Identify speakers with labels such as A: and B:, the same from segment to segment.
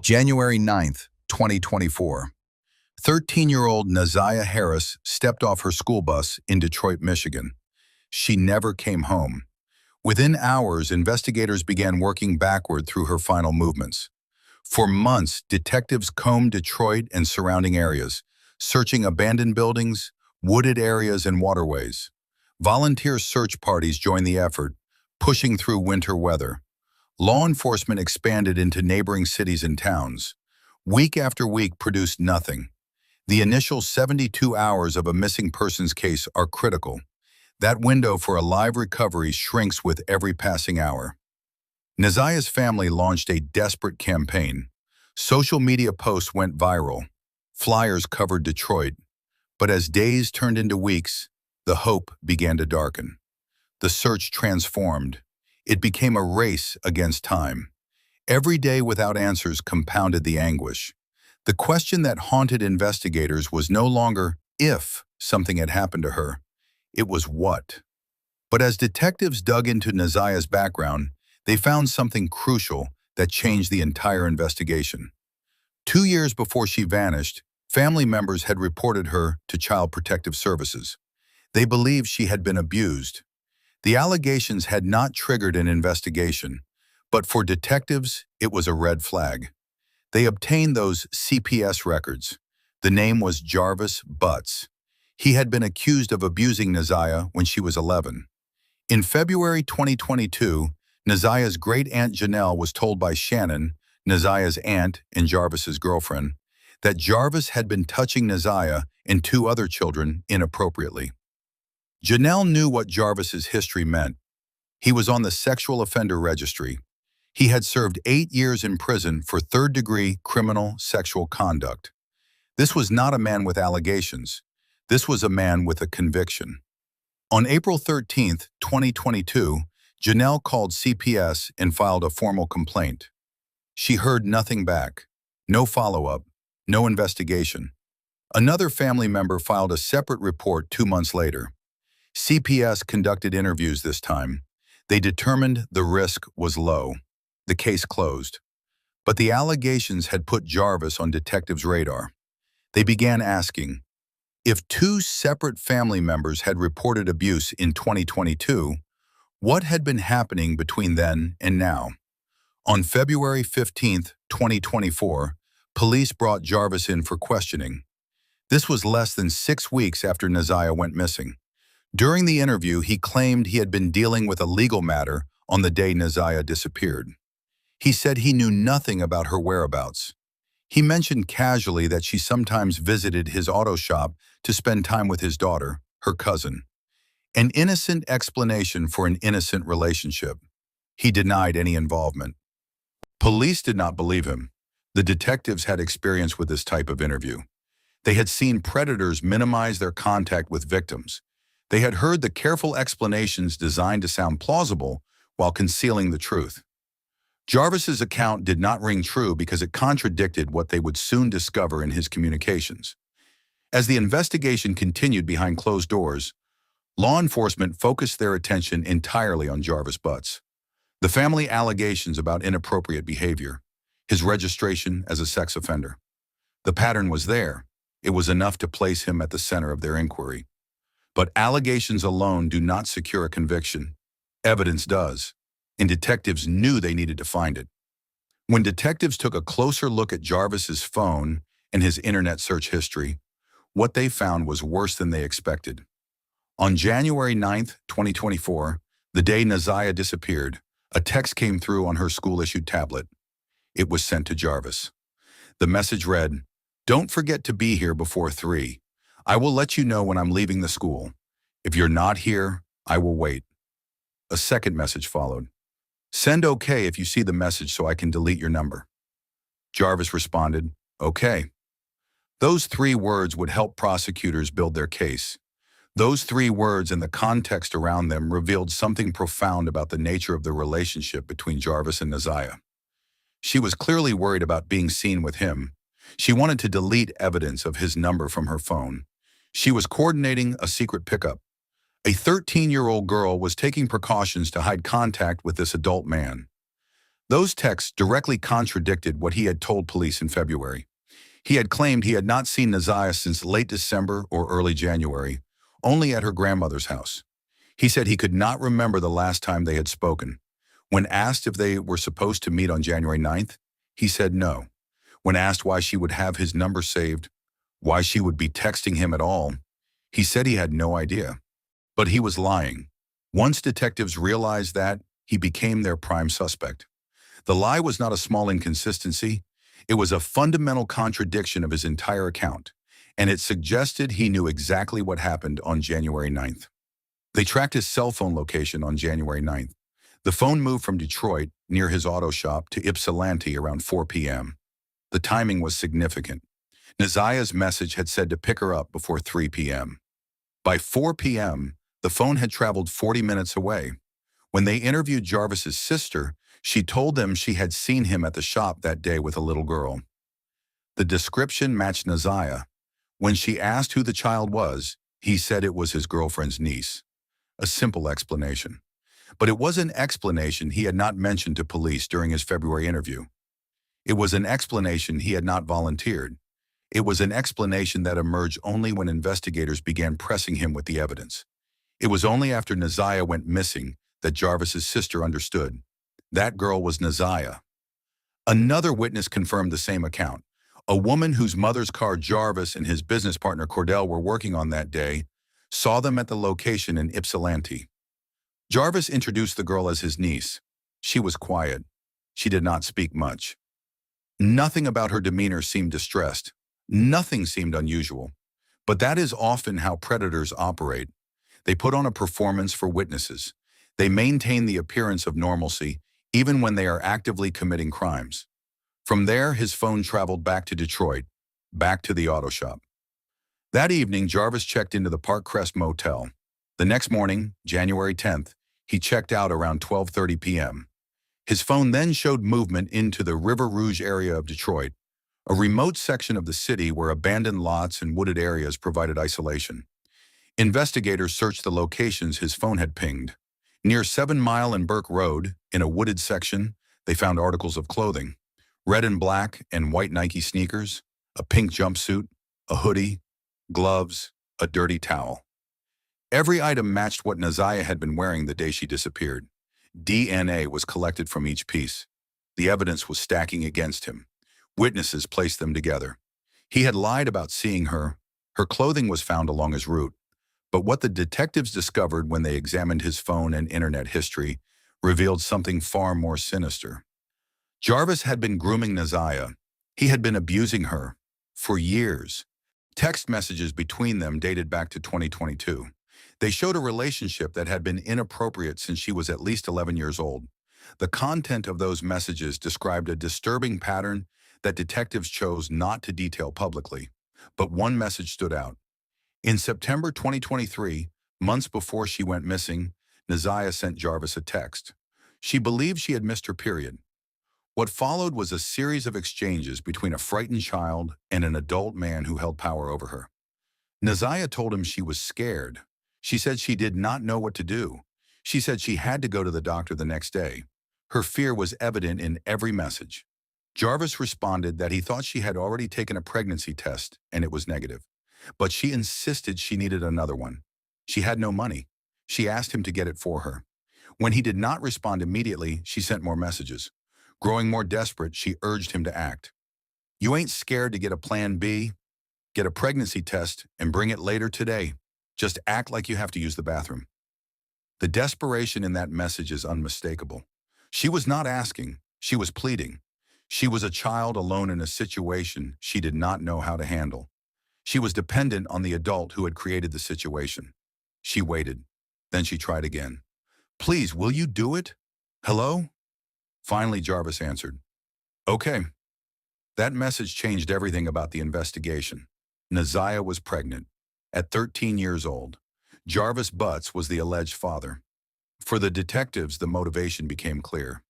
A: January 9th, 2024. 13-year-old Ziyah Harris stepped off her school bus in Detroit, Michigan. She never came home. Within hours, investigators began working backward through her final movements. For months, detectives combed Detroit and surrounding areas, searching abandoned buildings, wooded areas, and waterways. Volunteer search parties joined the effort, pushing through winter weather. Law enforcement expanded into neighboring cities and towns. Week after week produced nothing. The initial 72 hours of a missing persons case are critical. That window for a live recovery shrinks with every passing hour. Ziyah's family launched a desperate campaign. Social media posts went viral. Flyers covered Detroit. But as days turned into weeks, the hope began to darken. The search transformed. It became a race against time. Every day without answers compounded the anguish. The question that haunted investigators was no longer if something had happened to her. It was what. But as detectives dug into Ziyah's background, they found something crucial that changed the entire investigation. 2 years before she vanished, family members had reported her to Child Protective Services. They believed she had been abused. The allegations had not triggered an investigation, but for detectives, it was a red flag. They obtained those CPS records. The name was Jarvis Butts. He had been accused of abusing Ziyah when she was 11. In February 2022, Ziyah's great-aunt Janelle was told by Shannon, Ziyah's aunt and Jarvis's girlfriend, that Jarvis had been touching Ziyah and 2 other children inappropriately. Janelle knew what Jarvis's history meant. He was on the sexual offender registry. He had served 8 years in prison for third-degree criminal sexual conduct. This was not a man with allegations. This was a man with a conviction. On April 13, 2022, Janelle called CPS and filed a formal complaint. She heard nothing back. No follow-up, no investigation. Another family member filed a separate report 2 months later. CPS conducted interviews this time. They determined the risk was low. The case closed. But the allegations had put Jarvis on detectives' radar. They began asking, if 2 separate family members had reported abuse in 2022, what had been happening between then and now? On February 15, 2024, police brought Jarvis in for questioning. This was less than 6 weeks after Ziyah went missing. During the interview, he claimed he had been dealing with a legal matter on the day Ziyah disappeared. He said he knew nothing about her whereabouts. He mentioned casually that she sometimes visited his auto shop to spend time with his daughter, her cousin. An innocent explanation for an innocent relationship. He denied any involvement. Police did not believe him. The detectives had experience with this type of interview. They had seen predators minimize their contact with victims. They had heard the careful explanations designed to sound plausible while concealing the truth. Jarvis's account did not ring true because it contradicted what they would soon discover in his communications. As the investigation continued behind closed doors, law enforcement focused their attention entirely on Jarvis Butts. The family allegations about inappropriate behavior, his registration as a sex offender. The pattern was there. It was enough to place him at the center of their inquiry. But allegations alone do not secure a conviction. Evidence does, and detectives knew they needed to find it. When detectives took a closer look at Jarvis's phone and his internet search history, what they found was worse than they expected. On January 9, 2024, the day Ziyah disappeared, a text came through on her school-issued tablet. It was sent to Jarvis. The message read, "Don't forget to be here before 3. I will let you know when I'm leaving the school. If you're not here, I will wait." A second message followed. "Send okay if you see the message so I can delete your number." Jarvis responded, "Okay." Those 3 words would help prosecutors build their case. Those 3 words and the context around them revealed something profound about the nature of the relationship between Jarvis and Ziyah. She was clearly worried about being seen with him. She wanted to delete evidence of his number from her phone. She was coordinating a secret pickup. A 13-year-old girl was taking precautions to hide contact with this adult man. Those texts directly contradicted what he had told police in February. He had claimed he had not seen Ziyah since late December or early January, only at her grandmother's house. He said he could not remember the last time they had spoken. When asked if they were supposed to meet on January 9th, he said no. When asked why she would have his number saved, why she would be texting him at all, he said he had no idea. But he was lying. Once detectives realized that, he became their prime suspect. The lie was not a small inconsistency. It was a fundamental contradiction of his entire account, and it suggested he knew exactly what happened on January 9th. They tracked his cell phone location on January 9th. The phone moved from Detroit, near his auto shop, to Ypsilanti around 4 p.m. The timing was significant. Ziyah's message had said to pick her up before 3 p.m. By 4 p.m., the phone had traveled 40 minutes away. When they interviewed Jarvis's sister, she told them she had seen him at the shop that day with a little girl. The description matched Ziyah. When she asked who the child was, he said it was his girlfriend's niece. A simple explanation. But it was an explanation he had not mentioned to police during his February interview. It was an explanation he had not volunteered. It was an explanation that emerged only when investigators began pressing him with the evidence. It was only after Ziyah went missing that Jarvis's sister understood. That girl was Ziyah. Another witness confirmed the same account. A woman whose mother's car Jarvis and his business partner Cordell were working on that day saw them at the location in Ypsilanti. Jarvis introduced the girl as his niece. She was quiet. She did not speak much. Nothing about her demeanor seemed distressed. Nothing seemed unusual. But that is often how predators operate. They put on a performance for witnesses. They maintain the appearance of normalcy, even when they are actively committing crimes. From there, his phone traveled back to Detroit, back to the auto shop. That evening, Jarvis checked into the Park Crest Motel. The next morning, January 10th, he checked out around 12:30 p.m. His phone then showed movement into the River Rouge area of Detroit, a remote section of the city where abandoned lots and wooded areas provided isolation. Investigators searched the locations his phone had pinged. Near 7 Mile and Burke Road, in a wooded section, they found articles of clothing: red and black and white Nike sneakers, a pink jumpsuit, a hoodie, gloves, a dirty towel. Every item matched what Ziyah had been wearing the day she disappeared. DNA was collected from each piece. The evidence was stacking against him. Witnesses placed them together. He had lied about seeing her. Her clothing was found along his route. But what the detectives discovered when they examined his phone and internet history revealed something far more sinister. Jarvis had been grooming Ziyah. He had been abusing her for years. Text messages between them dated back to 2022. They showed a relationship that had been inappropriate since she was at least 11 years old. The content of those messages described a disturbing pattern that detectives chose not to detail publicly. But one message stood out. In September 2023, months before she went missing, Ziyah sent Jarvis a text. She believed she had missed her period. What followed was a series of exchanges between a frightened child and an adult man who held power over her. Ziyah told him she was scared. She said she did not know what to do. She said she had to go to the doctor the next day. Her fear was evident in every message. Jarvis responded that he thought she had already taken a pregnancy test and it was negative. But she insisted she needed another one. She had no money. She asked him to get it for her. When he did not respond immediately, she sent more messages. Growing more desperate, she urged him to act. "You ain't scared to get a plan B? Get a pregnancy test and bring it later today. Just act like you have to use the bathroom." The desperation in that message is unmistakable. She was not asking, she was pleading. She was a child alone in a situation she did not know how to handle. She was dependent on the adult who had created the situation. She waited. Then she tried again. "Please, will you do it? Hello?" Finally, Jarvis answered. "Okay." That message changed everything about the investigation. Ziyah was pregnant. At 13 years old, Jarvis Butts was the alleged father. For the detectives, the motivation became clear.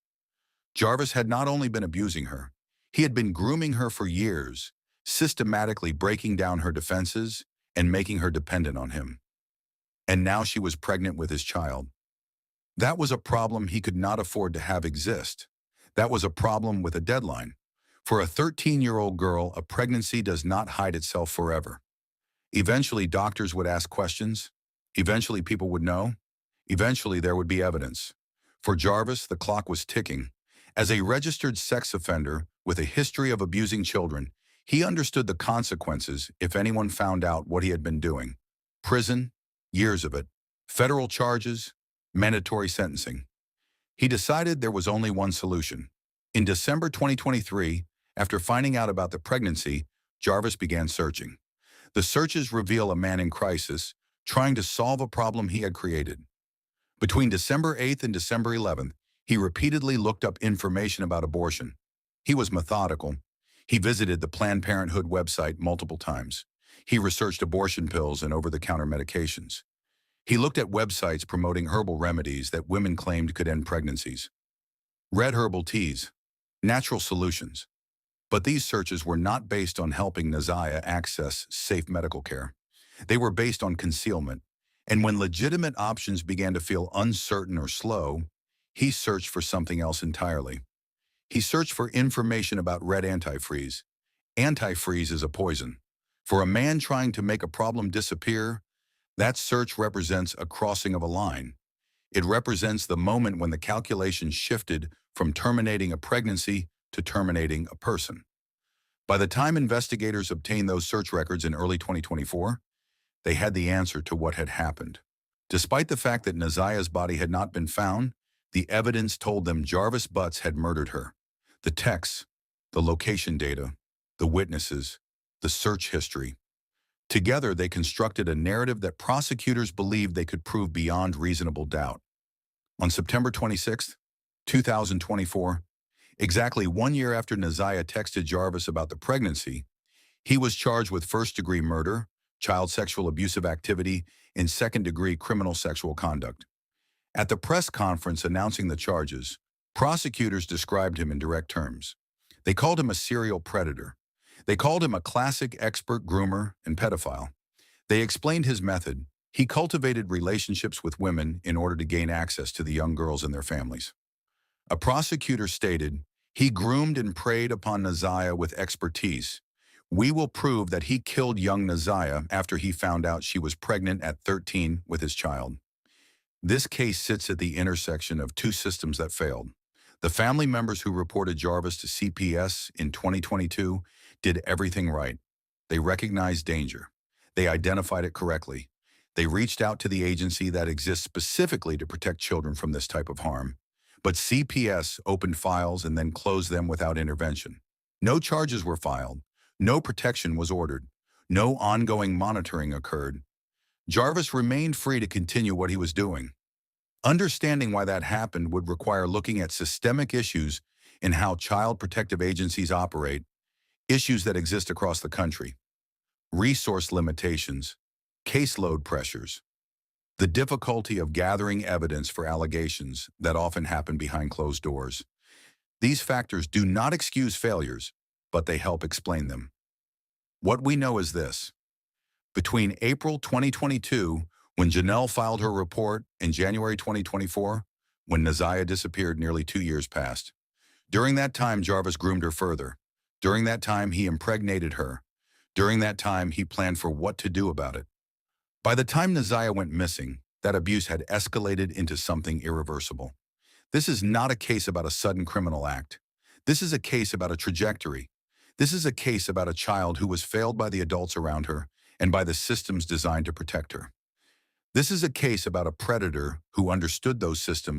A: Jarvis had not only been abusing her, he had been grooming her for years, systematically breaking down her defenses and making her dependent on him. And now she was pregnant with his child. That was a problem he could not afford to have exist. That was a problem with a deadline. For a 13-year-old girl, a pregnancy does not hide itself forever. Eventually, doctors would ask questions. Eventually, people would know. Eventually, there would be evidence. For Jarvis, the clock was ticking. As a registered sex offender with a history of abusing children, he understood the consequences if anyone found out what he had been doing. Prison, years of it, federal charges, mandatory sentencing. He decided there was only one solution. In December 2023, after finding out about the pregnancy, Jarvis began searching. The searches reveal a man in crisis, trying to solve a problem he had created. Between December 8th and December 11th, he repeatedly looked up information about abortion. He was methodical. He visited the Planned Parenthood website multiple times. He researched abortion pills and over-the-counter medications. He looked at websites promoting herbal remedies that women claimed could end pregnancies. Red herbal teas, natural solutions. But these searches were not based on helping Ziyah access safe medical care. They were based on concealment. And when legitimate options began to feel uncertain or slow, he searched for something else entirely. He searched for information about red antifreeze. Antifreeze is a poison. For a man trying to make a problem disappear, that search represents a crossing of a line. It represents the moment when the calculation shifted from terminating a pregnancy to terminating a person. By the time investigators obtained those search records in early 2024, they had the answer to what had happened. Despite the fact that Ziyah's body had not been found, the evidence told them Jarvis Butts had murdered her. The texts, the location data, the witnesses, the search history. Together, they constructed a narrative that prosecutors believed they could prove beyond reasonable doubt. On September 26, 2024, exactly 1 year after Ziyah texted Jarvis about the pregnancy, he was charged with first-degree murder, child sexual abusive activity, and second-degree criminal sexual conduct. At the press conference announcing the charges, prosecutors described him in direct terms. They called him a serial predator. They called him a classic expert groomer and pedophile. They explained his method. He cultivated relationships with women in order to gain access to the young girls and their families. A prosecutor stated, "He groomed and preyed upon Ziyah with expertise. We will prove that he killed young Ziyah after he found out she was pregnant at 13 with his child." This case sits at the intersection of two systems that failed. The family members who reported Jarvis to CPS in 2022 did everything right. They recognized danger. They identified it correctly. They reached out to the agency that exists specifically to protect children from this type of harm. But CPS opened files and then closed them without intervention. No charges were filed. No protection was ordered. No ongoing monitoring occurred. Jarvis remained free to continue what he was doing. Understanding why that happened would require looking at systemic issues in how child protective agencies operate, issues that exist across the country, resource limitations, caseload pressures, the difficulty of gathering evidence for allegations that often happen behind closed doors. These factors do not excuse failures, but they help explain them. What we know is this. Between April 2022, when Janelle filed her report, and January 2024, when Ziyah disappeared, nearly 2 years passed. During that time, Jarvis groomed her further. During that time, he impregnated her. During that time, he planned for what to do about it. By the time Ziyah went missing, that abuse had escalated into something irreversible. This is not a case about a sudden criminal act. This is a case about a trajectory. This is a case about a child who was failed by the adults around her and by the systems designed to protect her. This is a case about a predator who understood those systems